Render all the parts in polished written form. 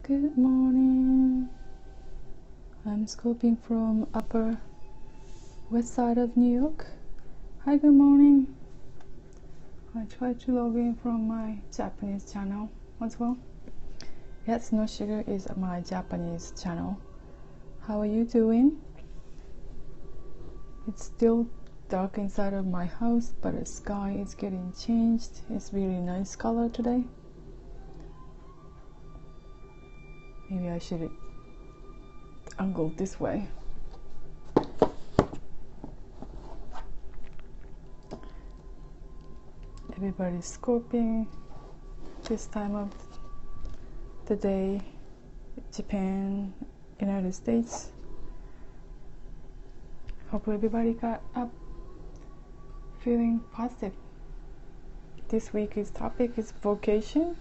Good morning. I'm scoping from upper west side of New York. Hi, good morning. I tried to log in from my Japanese channel as well. Yes, No Sugar is my Japanese channel. How are you doing? It's still dark inside of my house, but the sky is getting changed. It's really nice color today. Maybe I should angle this way. Everybody's scoping this time of the day. Japan, United States. Hopefully everybody got up feeling positive. This week's topic is vocation.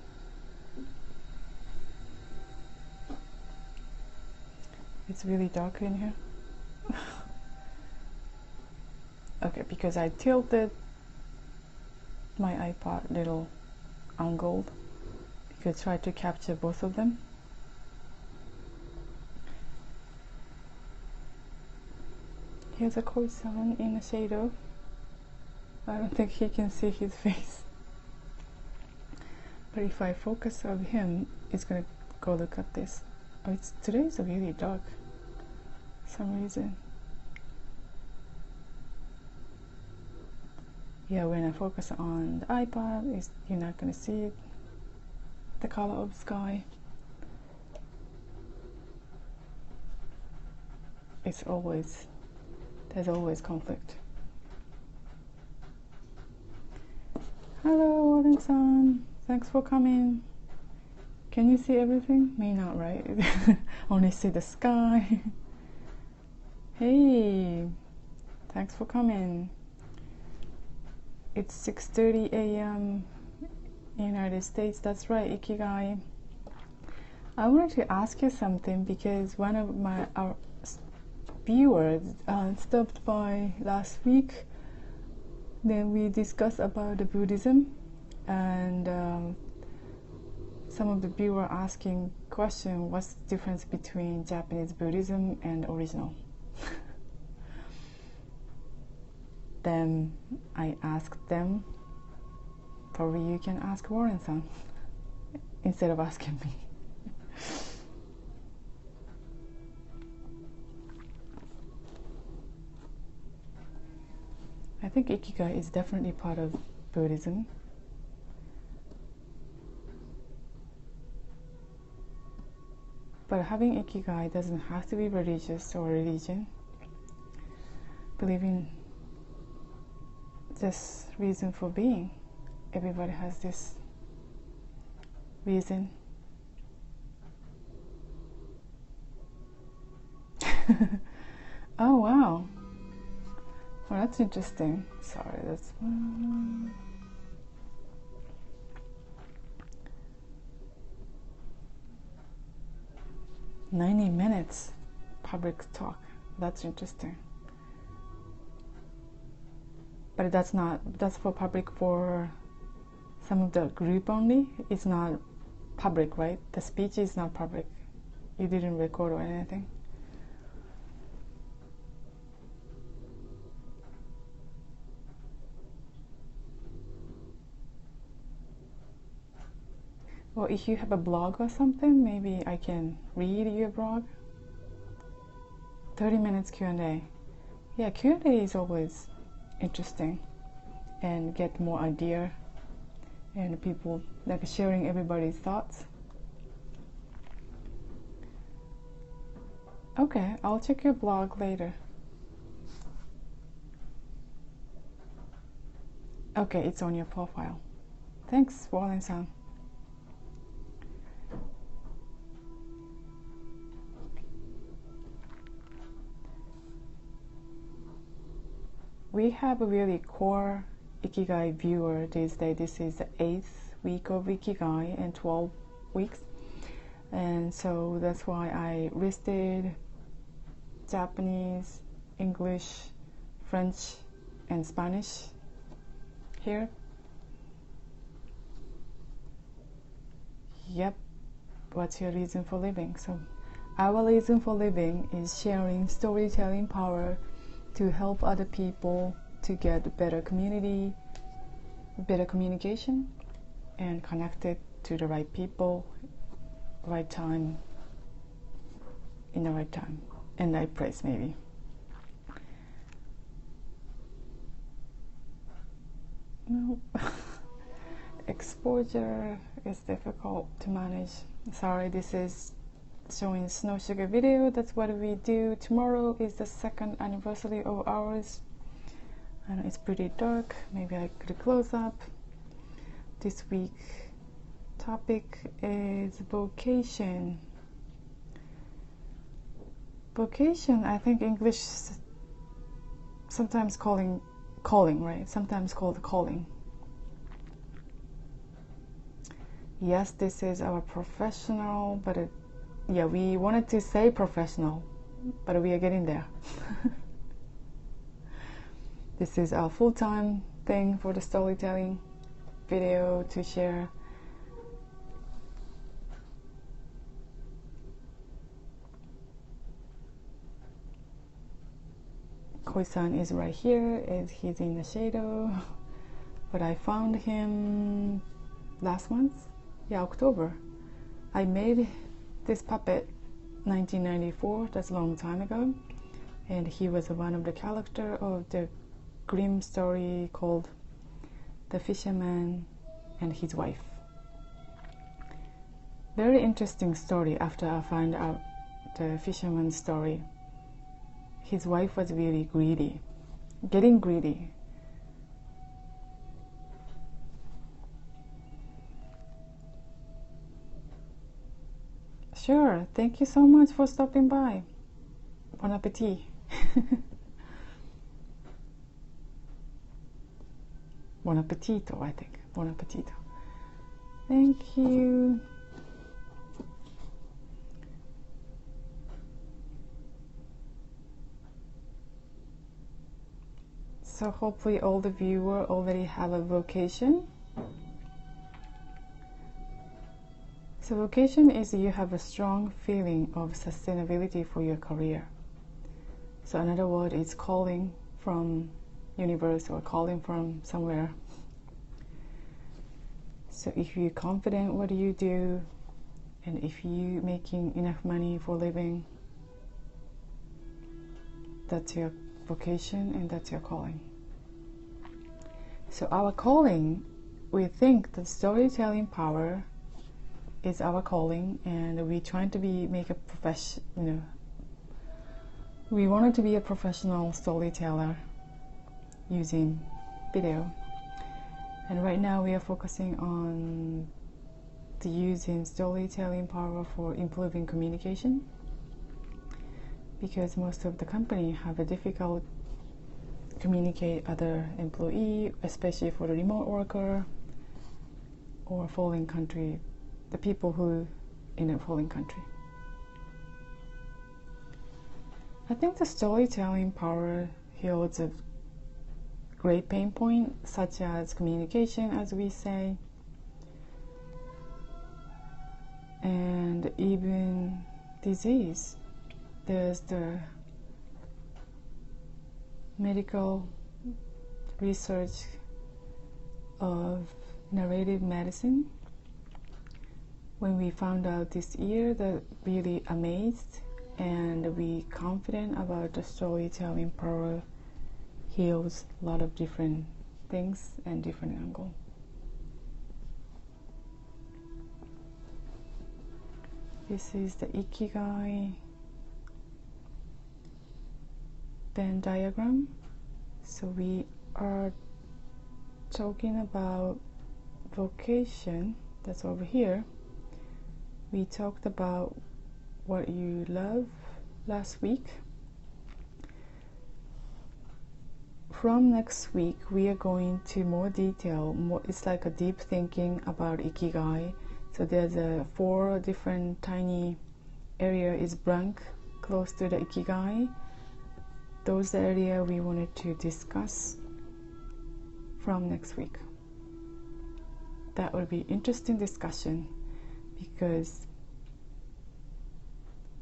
It's really dark in here. Okay, because I tilted my iPod little angled. You could try to capture both of them. Here's a Koi-san in the shadow. I don't think he can see his face. But if I focus on him, it's gonna go look at this. Oh, today's really dark. For some reason. Yeah, when I focus on the iPod, you're not gonna see it. The color of the sky. There's always conflict. Hello, Warren-san. Thanks for coming. Can you see everything? Me not, right? Only see the sky. Hey, thanks for coming. It's 6:30 a.m. United States. That's right, Ikigai. I wanted to ask you something because one of our viewers stopped by last week. Then we discussed about the Buddhism, and some of the viewers asking question, what's the difference between Japanese Buddhism and original? Then I asked them, probably you can ask Warren-san instead of asking me. I think Ikigai is definitely part of Buddhism. But having Ikigai doesn't have to be religious or religion. Believing this reason for being. Everybody has this reason. Oh wow. Well, that's interesting. Sorry, that's 90 minutes public talk. That's interesting. But that's for public, for some of the group only. It's not public, right? The speech is not public. You didn't record or anything. Well, if you have a blog or something, maybe I can read your blog. 30 minutes Q&A. Yeah, Q&A is always interesting and get more idea, and people like sharing everybody's thoughts. Okay, I'll check your blog later. Okay, it's on your profile. Thanks, Warren-san. We have a really core Ikigai viewer these days. This is the 8th week of Ikigai and 12 weeks. And so that's why I listed Japanese, English, French, and Spanish here. Yep. what's your reason for living? So our reason for living is sharing storytelling power to help other people to get better community, better communication, and connected to the right people, right time, in the right time, and right place maybe. No. Exposure is difficult to manage. Sorry, this is showing snow sugar video. That's what we do. Tomorrow is the 2nd anniversary of ours. I know it's pretty dark. Maybe I could close up. This week topic is vocation. Vocation, I think English sometimes calling, right? Sometimes called calling. Yes, this is our professional, but yeah, we wanted to say professional, but we are getting there. This is our full-time thing for the storytelling video to share. Koi-san is right here, and he's in the shadow, but I found him last month. Yeah, October. I made this puppet 1994, that's a long time ago, and he was one of the characters of the grim story called The Fisherman and His Wife. Very interesting story. After I found out the fisherman's story, his wife was really greedy, getting greedy. Sure, thank you so much for stopping by. Bon appetit. Buon appetito, I think. Buon appetito. Thank you. So hopefully all the viewers already have a vocation. So vocation is you have a strong feeling of sustainability for your career. So another word is calling from universe or calling from somewhere. So if you're confident what you do, and if you making enough money for living, that's your vocation and that's your calling. So our calling, we think that storytelling power is our calling, and we trying to make a profession, we wanted to be a professional storyteller using video. And right now we are focusing on the using storytelling power for improving communication, because most of the company have a difficult communicate other employee, especially for the remote worker or foreign country, the people who in a foreign country. I think the storytelling power heals a great pain point, such as communication, as we say, and even disease. There's the medical research of narrative medicine. When we found out this year, that really amazed, and we confident about the storytelling power heals a lot of different things and different angle. This is the Ikigai Venn diagram. So we are talking about vocation, that's over here. We talked about what you love last week. From next week, we are going to more detail. It's like a deep thinking about Ikigai. So there's 4 different tiny area is blank close to the Ikigai. Those area we wanted to discuss from next week. That will be interesting discussion, because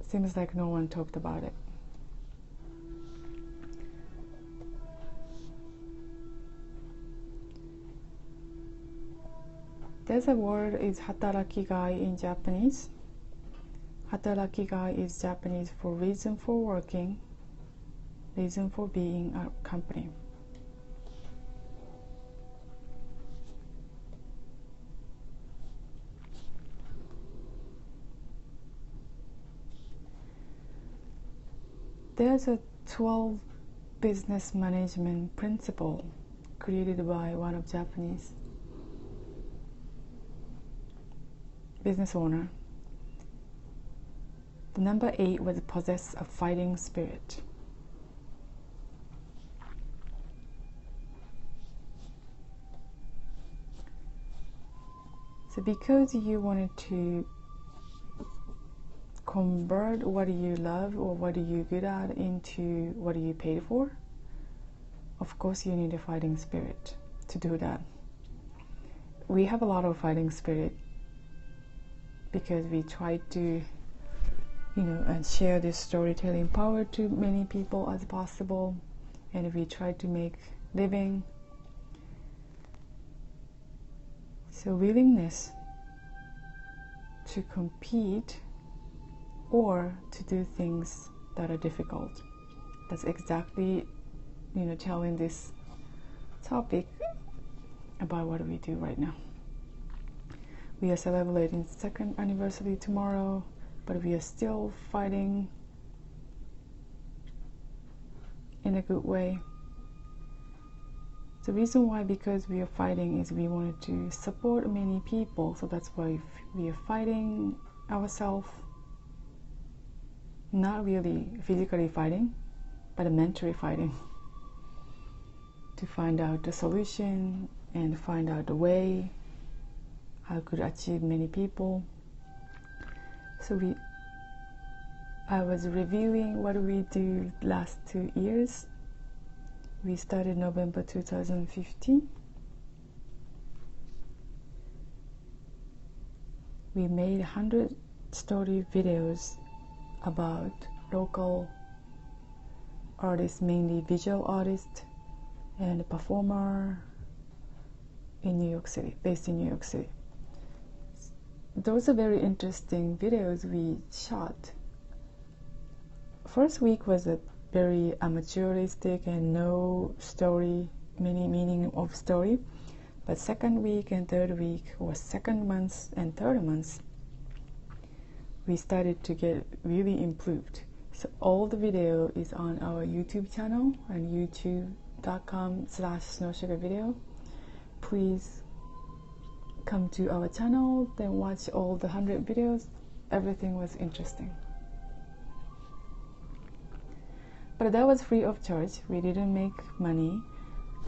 Seems like no one talked about it. There's a word is HATARAKIGAI in Japanese. HATARAKIGAI is Japanese for reason for working, reason for being a company. There's a 12 business management principle created by one of Japanese business owner. The number 8 was possess a fighting spirit. So because you wanted to convert what you love or what are you good at into what are you paid for, of course you need a fighting spirit to do that. We have a lot of fighting spirit because we try to, and share this storytelling power to many people as possible, and we try to make living. So willingness to compete or to do things that are difficult. That's exactly, telling this topic about what we do right now. We are celebrating 2nd anniversary tomorrow, but we are still fighting in a good way. The reason why, because we are fighting, is we wanted to support many people, so that's why we are fighting ourselves. Not really physically fighting, but mentally fighting to find out the solution and find out the way how could achieve many people. So I was reviewing what we do last 2 years. We started November 2015. We made 100 story videos about local artists, mainly visual artists and performer in New York City, based in New York City. Those are very interesting videos we shot. First week was a very amateuristic and no story, many meaning of story. But second week and third week, or second month and third month, we started to get really improved. So all the video is on our YouTube channel and youtube.com/snowsugarvideo. Please come to our channel, then watch all the 100 videos. Everything was interesting. But that was free of charge. We didn't make money.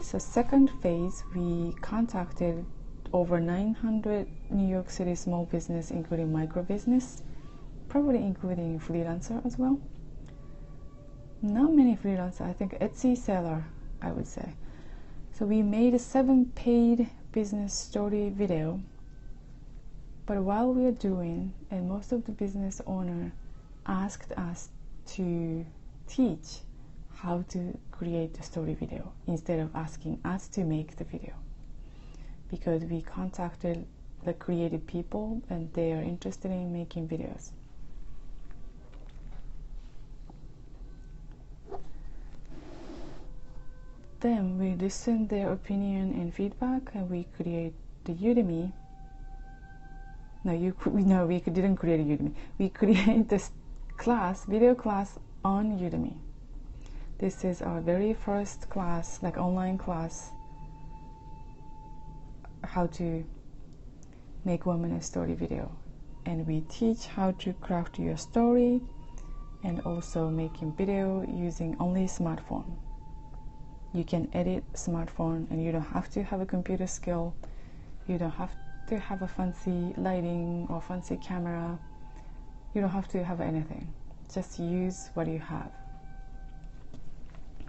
So second phase, we contacted over 900 New York City small business, including micro business, probably including freelancer as well. Not many freelancer, I think Etsy seller, I would say. So we made a 7 paid business story video. But while we are doing, and most of the business owner asked us to teach how to create the story video instead of asking us to make the video, because we contacted the creative people and they are interested in making videos. Then we listen their opinion and feedback, and we create the Udemy. No, we didn't create a Udemy. We create this class, video class on Udemy. This is our very first class, like online class, how to make 1 minute story video. And we teach how to craft your story and also making video using only smartphone. You can edit smartphone and you don't have to have a computer skill. You don't have to have a fancy lighting or fancy camera. You don't have to have anything. Just use what you have.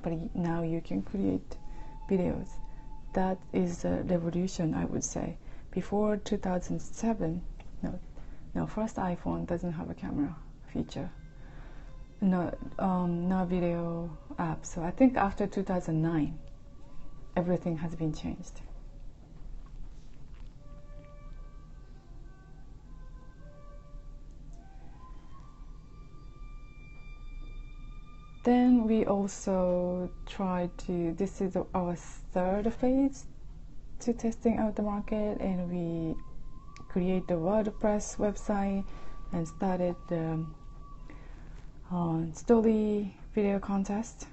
But now you can create videos. That is a revolution, I would say. Before 2007, no, first iPhone doesn't have a camera feature. no video app. So I think after 2009, everything has been changed. Then we also tried to, this is our third phase to testing out the market, and we create the WordPress website and started the story video contest.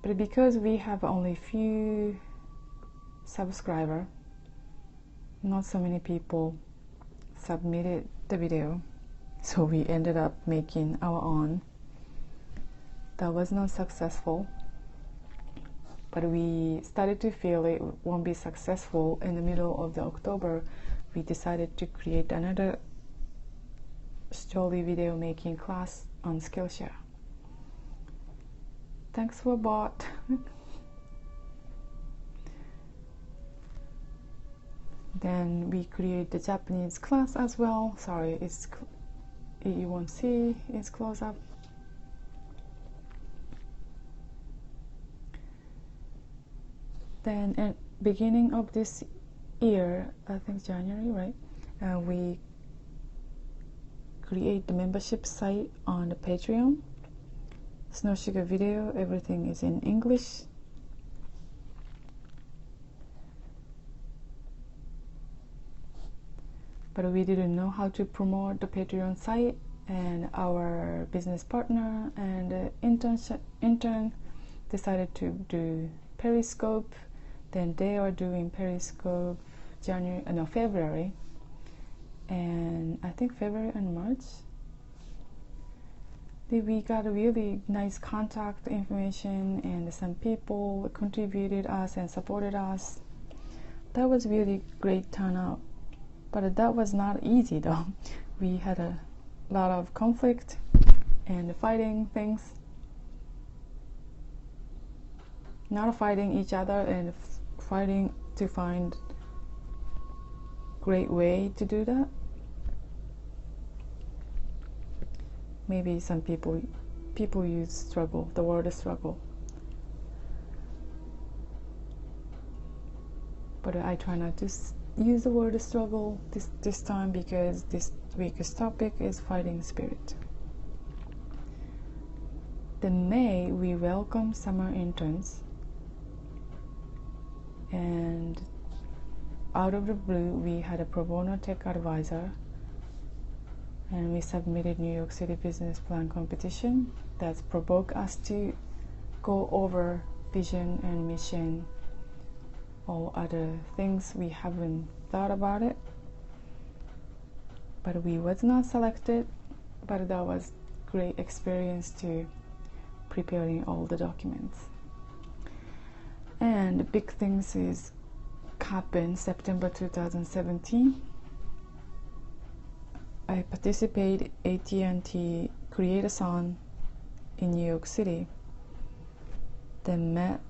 But because we have only few subscribers, not so many people submitted the video, so we ended up making our own. That was not successful, but we started to feel it won't be successful. In the middle of the October, we decided to create another story video making class on Skillshare. Thanks for bot. Then we create the Japanese class as well. Sorry, you won't see it's close up. Then at beginning of this year, I think January, right? We create the membership site on the Patreon. Snow Sugar video, everything is in English. But we didn't know how to promote the Patreon site, and our business partner and the intern decided to do Periscope. Then they are doing Periscope February, and I think February and March. We got a really nice contact information, and some people contributed us and supported us. That was really great turnout, but that was not easy though. We had a lot of conflict and fighting things, not fighting each other and fighting to find great way to do that. Maybe some people use struggle, the word struggle, but I try not to use the word struggle this time, because this week's topic is fighting spirit. Then May, we welcome summer interns, and out of the blue we had a pro bono tech advisor, and we submitted New York City business plan competition. That provoked us to go over vision and mission, all other things we haven't thought about it. But we was not selected, but that was great experience to preparing all the documents. And the big things is happened September 2017. I participated AT&T Create-a-thon in New York City. Then met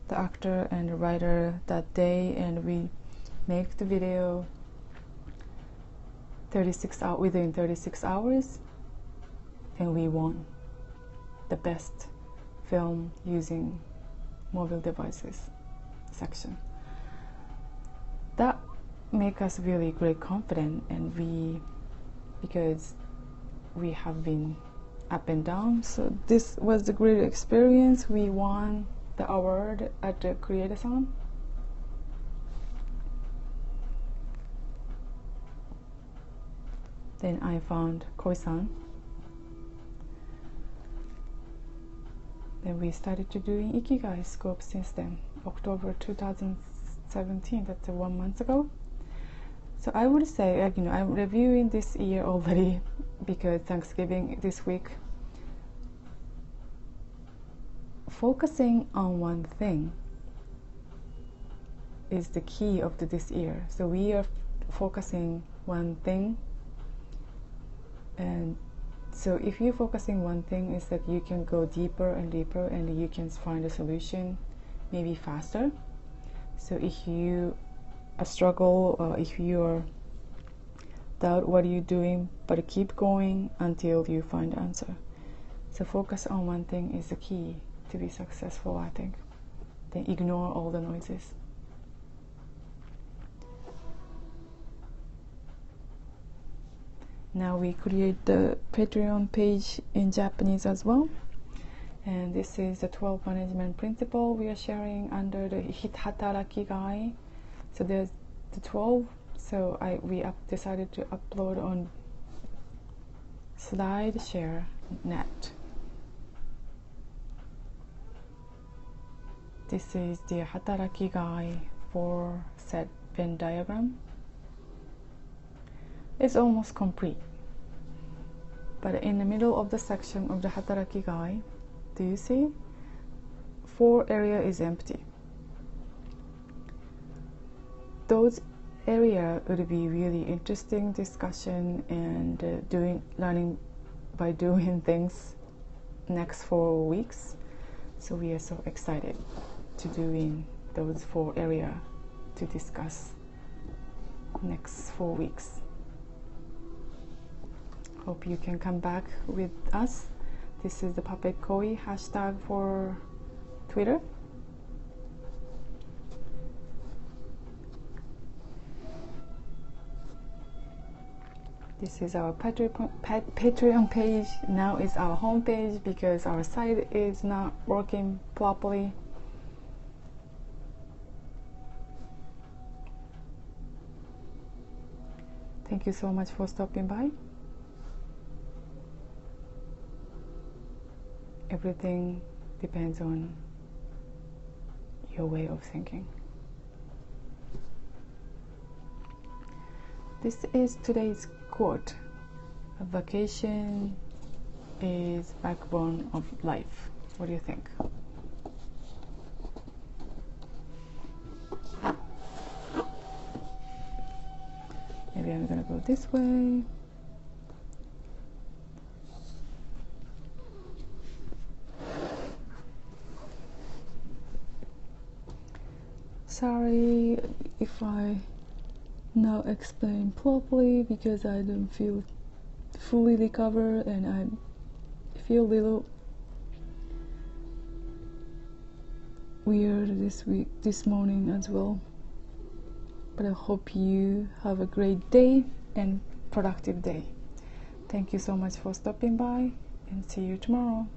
the actor and the writer that day, and we make the video within 36 hours, and we won the best film using mobile devices section. That make us really great confident, and because we have been up and down, so this was a great experience. We won the award at the Create-a-thon. Then I found Koi-san. Then we started to doing Ikigai scope since then, October 2017. That's 1 month ago. So I would say, I'm reviewing this year already because Thanksgiving this week. Focusing on one thing is the key of this year. So we are focusing one thing, and so if you're focusing one thing, is that you can go deeper and deeper, and you can find a solution maybe faster. So if you struggle, or if you're doubt what you're doing, but keep going until you find the answer. So focus on one thing is the key to be successful, I think. Then ignore all the noises. Now we create the Patreon page in Japanese as well. And this is the 12 management principle we are sharing under the HATARAKIGAI. So there's the 12. So we decided to upload on SlideShare net. This is the HATARAKIGAI 4-set Venn diagram. It's almost complete. But in the middle of the section of the HATARAKIGAI, do you see? 4 area is empty. Those area would be really interesting discussion and learning by doing things next 4 weeks. So we are so excited to doing those 4 area to discuss next 4 weeks. Hope you can come back with us. This is the PuppetKoi hashtag for Twitter. This is our Patreon page. Now it's our home page because our site is not working properly. Thank you so much for stopping by. Everything depends on your way of thinking. This is today's quote. A vacation is backbone of life. What do you think? Maybe I'm gonna go this way. Sorry if I now explain properly because I don't feel fully recovered and I feel a little weird this morning as well. But I hope you have a great day and productive day. Thank you so much for stopping by and see you tomorrow.